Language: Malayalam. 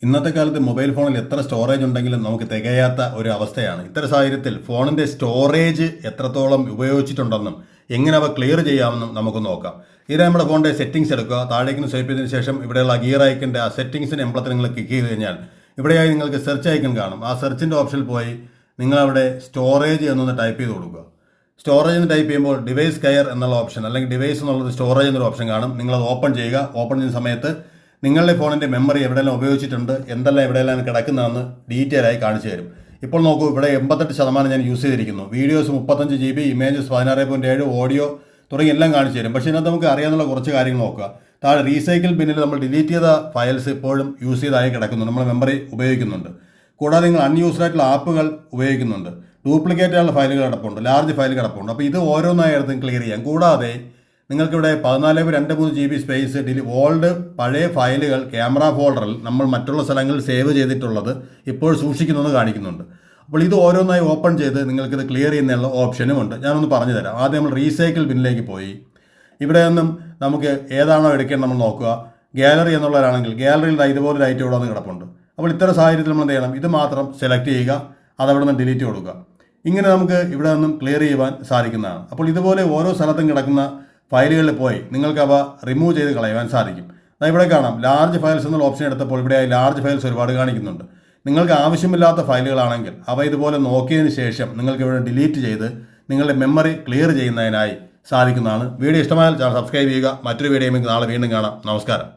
ഇന്നത്തെ കാലത്ത് മൊബൈൽ ഫോണിൽ എത്ര സ്റ്റോറേജ് ഉണ്ടെങ്കിലും നമുക്ക് തികയാത്ത ഒരു അവസ്ഥയാണ്. ഇത്തരം സാഹചര്യത്തിൽ ഫോണിന്റെ സ്റ്റോറേജ് എത്രത്തോളം ഉപയോഗിച്ചിട്ടുണ്ടെന്നും എങ്ങനെ അവ ക്ലിയർ ചെയ്യാമെന്നും നമുക്ക് നോക്കാം. ഇത് നമ്മുടെ ഫോണിന്റെ സെറ്റിംഗ്സ് എടുക്കുക. താഴേക്ക് സ്വൈപ്പ് ചെയ്തതിനു ശേഷം ഇവിടെയുള്ള ഗിയർ ഐക്കന്റെ ആ സെറ്റിംഗ്സിന് എംപ്ലത്തിൽ നിങ്ങൾ ക്ലിക്ക് ചെയ്ത് കഴിഞ്ഞാൽ ഇവിടെയായി നിങ്ങൾക്ക് സെർച്ച് ഐക്കൺ കാണും. ആ സെർച്ചിന്റെ ഓപ്ഷനിൽ പോയി നിങ്ങൾ അവിടെ സ്റ്റോറേജ് എന്നൊന്ന് ടൈപ്പ് ചെയ്ത് കൊടുക്കുക. സ്റ്റോറേജ് എന്ന് ടൈപ്പ് ചെയ്യുമ്പോൾ ഡിവൈസ് കെയർ എന്നുള്ള ഓപ്ഷൻ അല്ലെങ്കിൽ ഡിവൈസ് എന്നുള്ളത് സ്റ്റോറേജ് എന്നൊരു ഓപ്ഷൻ കാണും. നിങ്ങളത് ഓപ്പൺ ചെയ്യുക. ഓപ്പൺ ചെയ്യുന്ന സമയത്ത് നിങ്ങളുടെ ഫോണിൻ്റെ മെമ്മറി എവിടെയെല്ലാം ഉപയോഗിച്ചിട്ടുണ്ട്, എന്തെല്ലാം എവിടെയെല്ലാം കിടക്കുന്നതെന്ന് ഡീറ്റെയിൽ ആയി കാണിച്ചു തരും. ഇപ്പോൾ നോക്കൂ, ഇവിടെ 88% ഞാൻ യൂസ് ചെയ്തിരിക്കുന്നു. വീഡിയോസ് 35 GB, ഇമേജസ് 16.7, ഓഡിയോ തുടങ്ങി എല്ലാം കാണിച്ചു തരും. പക്ഷേ ഇതിനകത്ത് നമുക്ക് അറിയാവുന്ന കുറച്ച് കാര്യങ്ങൾ നോക്കുക. താഴെ റീസൈക്കിൾ ബിന്നിൽ നമ്മൾ ഡിലീറ്റ് ചെയ്ത ഫയൽസ് ഇപ്പോഴും യൂസ് ചെയ്തായി കിടക്കുന്നു, നമ്മൾ മെമ്മറി ഉപയോഗിക്കുന്നുണ്ട്. കൂടാതെ നിങ്ങൾ അൺയൂസ്ഡ് ആയിട്ടുള്ള ആപ്പുകൾ ഉപയോഗിക്കുന്നുണ്ട്, ഡ്യൂപ്ലിക്കേറ്റ് ആയിട്ടുള്ള ഫയലുകൾ കിടപ്പുണ്ട്, ലാർജ് ഫയൽ കിടപ്പുണ്ട്. അപ്പോൾ ഇത് ഓരോന്നായി എടുത്ത് ക്ലിയർ ചെയ്യാം. കൂടാതെ നിങ്ങൾക്കിവിടെ 14.23 GB സ്പേസ് ഓൾഡ് പഴയ ഫയലുകൾ ക്യാമറ ഫോൾഡറിൽ നമ്മൾ മറ്റുള്ള സ്ഥലങ്ങളിൽ സേവ് ചെയ്തിട്ടുള്ളത് ഇപ്പോൾ സൂക്ഷിക്കുന്നത് കാണിക്കുന്നുണ്ട്. അപ്പോൾ ഇത് ഓരോന്നായി ഓപ്പൺ ചെയ്ത് നിങ്ങൾക്കിത് ക്ലിയർ ചെയ്യുന്നതിനുള്ള ഓപ്ഷനുമുണ്ട്. ഞാനൊന്ന് പറഞ്ഞു തരാം. ആദ്യം നമ്മൾ റീസൈക്കിൾ ബിന്നിലേക്ക് പോയി ഇവിടെ നിന്നും നമുക്ക് ഏതാണോ എടുക്കേണ്ടത് നമ്മൾ നോക്കുക. ഗാലറി എന്നുള്ളവരാണെങ്കിൽ ഗാലറിയിൽ ഇതുപോലൊരു ഐറ്റം ഇവിടെ വന്ന് കിടപ്പുണ്ട്. അപ്പോൾ ഇത്തരം സാഹചര്യത്തിൽ നമ്മൾ എന്ത് ചെയ്യണം, ഇത് മാത്രം സെലക്ട് ചെയ്യുക, അതവിടെ നിന്ന് ഡിലീറ്റ് കൊടുക്കുക. ഇങ്ങനെ നമുക്ക് ഇവിടെ നിന്നും ക്ലിയർ ചെയ്യുവാൻ സാധിക്കുന്നതാണ്. അപ്പോൾ ഇതുപോലെ ഓരോ സ്ഥലത്തും കിടക്കുന്ന ഫയലുകളിൽ പോയി നിങ്ങൾക്ക് അവ റിമൂവ് ചെയ്ത് കളയുവാൻ സാധിക്കും. ഇവിടെ കാണാം ലാർജ് ഫയൽസ് എന്നുള്ള ഓപ്ഷൻ എടുത്തപ്പോൾ ഇവിടെ ലാർജ് ഫയൽസ് ഒരുപാട് കാണിക്കുന്നുണ്ട്. നിങ്ങൾക്ക് ആവശ്യമില്ലാത്ത ഫയലുകളാണെങ്കിൽ അവ ഇതുപോലെ നോക്കിയതിന് ശേഷം നിങ്ങൾക്ക് ഇവിടെ ഡിലീറ്റ് ചെയ്ത് നിങ്ങളുടെ മെമ്മറി ക്ലിയർ ചെയ്യുന്നതിനായി സാധിക്കുന്നതാണ്. വീഡിയോ ഇഷ്ടമായാൽ ചാനൽ സബ്സ്ക്രൈബ് ചെയ്യുക. മറ്റൊരു വീഡിയോ നമുക്ക് നാളെ വീണ്ടും കാണാം. നമസ്കാരം.